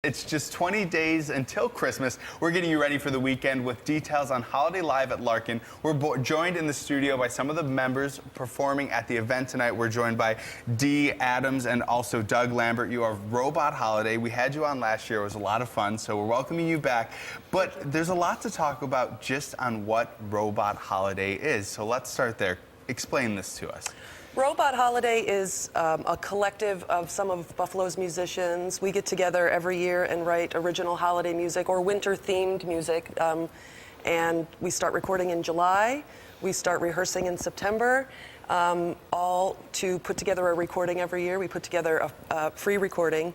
It's just 20 days until Christmas. We're getting you ready for the weekend with details on Holiday Live at Larkin. We're joined in the studio by some of the members performing at the event tonight. We're joined by Dee Adams and also Doug Lambert. You are Robot Holiday. We had you on last year. It was a lot of fun, so we're welcoming you back. But there's a lot to talk about just on what Robot Holiday is. So let's start there. Explain this to us. Robot Holiday is a collective of some of Buffalo's musicians. We get together every year and write original holiday music or winter-themed music. And we start recording in July. We start rehearsing in September, all to put together a recording every year. We put together a free recording,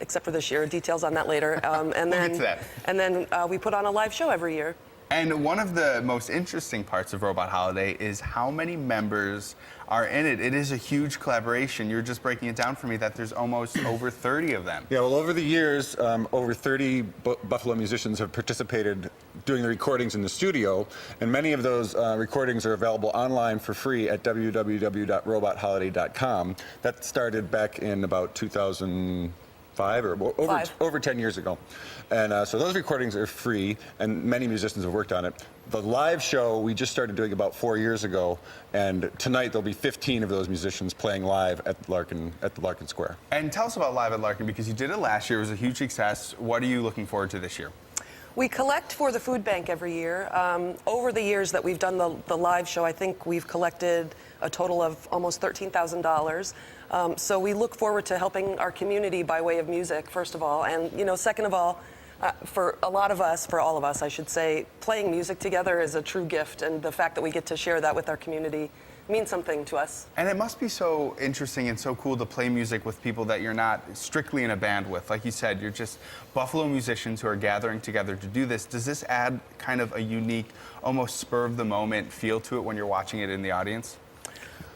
except for this year. Details on that later. And then we put on a live show every year. And one of the most interesting parts of Robot Holiday is how many members are in it. It is a huge collaboration. You're just breaking it down for me that there's almost over 30 of them. Yeah, well, over the years, over 30 Buffalo musicians have participated doing the recordings in the studio, and many of those recordings are available online for free at www.robotholiday.com. That started back in about 2005 or over 10 years ago. And so those recordings are free, and many musicians have worked on it. The live show we just started doing about 4 years ago, and tonight there'll be 15 of those musicians playing live at the Larkin Square. And tell us about Live at Larkin, because you did it last year. It was a huge success. What are you looking forward to this year? We collect for the food bank every year. Over the years that we've done the live show, I think we've collected a total of almost $13,000. So we look forward to helping our community by way of music, first of all. And, you know, second of all, for a lot of us, for all of us, I should say, playing music together is a true gift. And the fact that we get to share that with our community means something to us. And it must be so interesting and so cool to play music with people that you're not strictly in a band with. Like you said, you're just Buffalo musicians who are gathering together to do this. Does this add kind of a unique, almost spur-of-the-moment feel to it when you're watching it in the audience?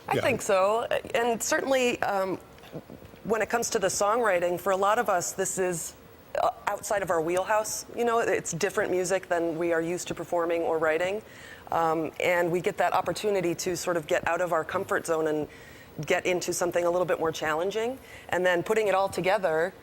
I think so. And certainly, when it comes to the songwriting, for a lot of us, this is outside of our wheelhouse. You know, it's different music than we are used to performing or writing. And we get that opportunity to sort of get out of our comfort zone and get into something a little bit more challenging. And then putting it all together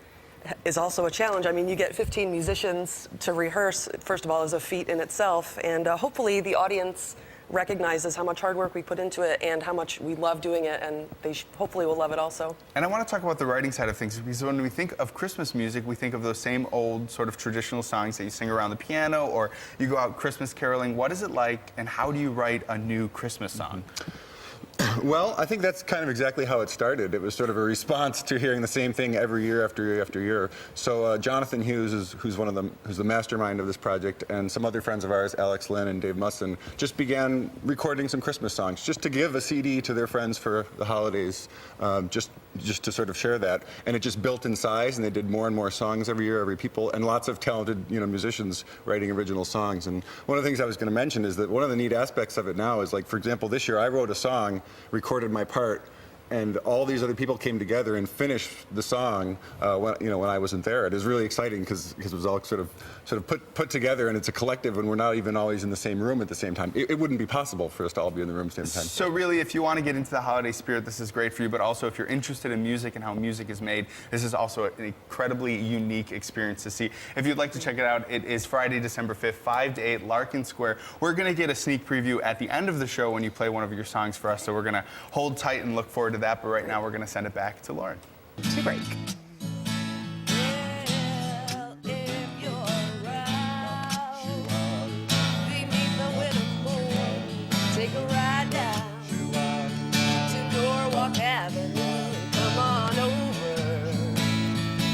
is also a challenge. I mean, you get 15 musicians to rehearse, first of all, is a feat in itself. And hopefully the audience recognizes how much hard work we put into it and how much we love doing it, and they hopefully will love it also. And I want to talk about the writing side of things, because when we think of Christmas music, we think of those same old sort of traditional songs that you sing around the piano or you go out Christmas caroling. What is it like, and how do you write a new Christmas song? Well, I think that's kind of exactly how it started. It was sort of a response to hearing the same thing every year after year after year. So Jonathan Hughes, who's the mastermind of this project, and some other friends of ours, Alex Lynn and Dave Musson, just began recording some Christmas songs, just to give a CD to their friends for the holidays, just to sort of share that. And it just built in size, and they did more and more songs every year, and lots of talented, musicians writing original songs. And one of the things I was going to mention is that one of the neat aspects of it now is, like, for example, this year I wrote a song, recorded my part, and all these other people came together and finished the song when I wasn't there. It is really exciting because it was all sort of put together, and it's a collective, and we're not even always in the same room at the same time. It wouldn't be possible for us to all be in the room at the same time. So really, if you want to get into the holiday spirit, this is great for you, but also if you're interested in music and how music is made, this is also an incredibly unique experience to see. If you'd like to check it out, it is Friday, December 5th, 5 to 8, Larkin Square. We're going to get a sneak preview at the end of the show when you play one of your songs for us, so we're going to hold tight and look forward to that, but right now we're going to send it back to Lauren. To break. Take a ride down to Norwalk Avenue.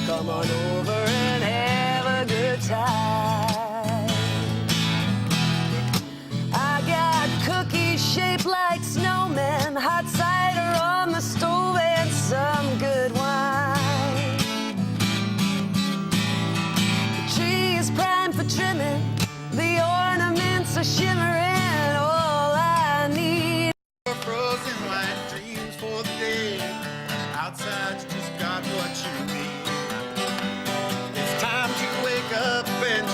Come on over and have a good time. I got cookies shaped like snowmen, hot cider on the stove, and some good wine. The tree is primed for trimming, the ornaments are shimmering. Frozen white dreams for the day. Outside, you just got what you need. It's time to wake up and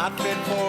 not fit for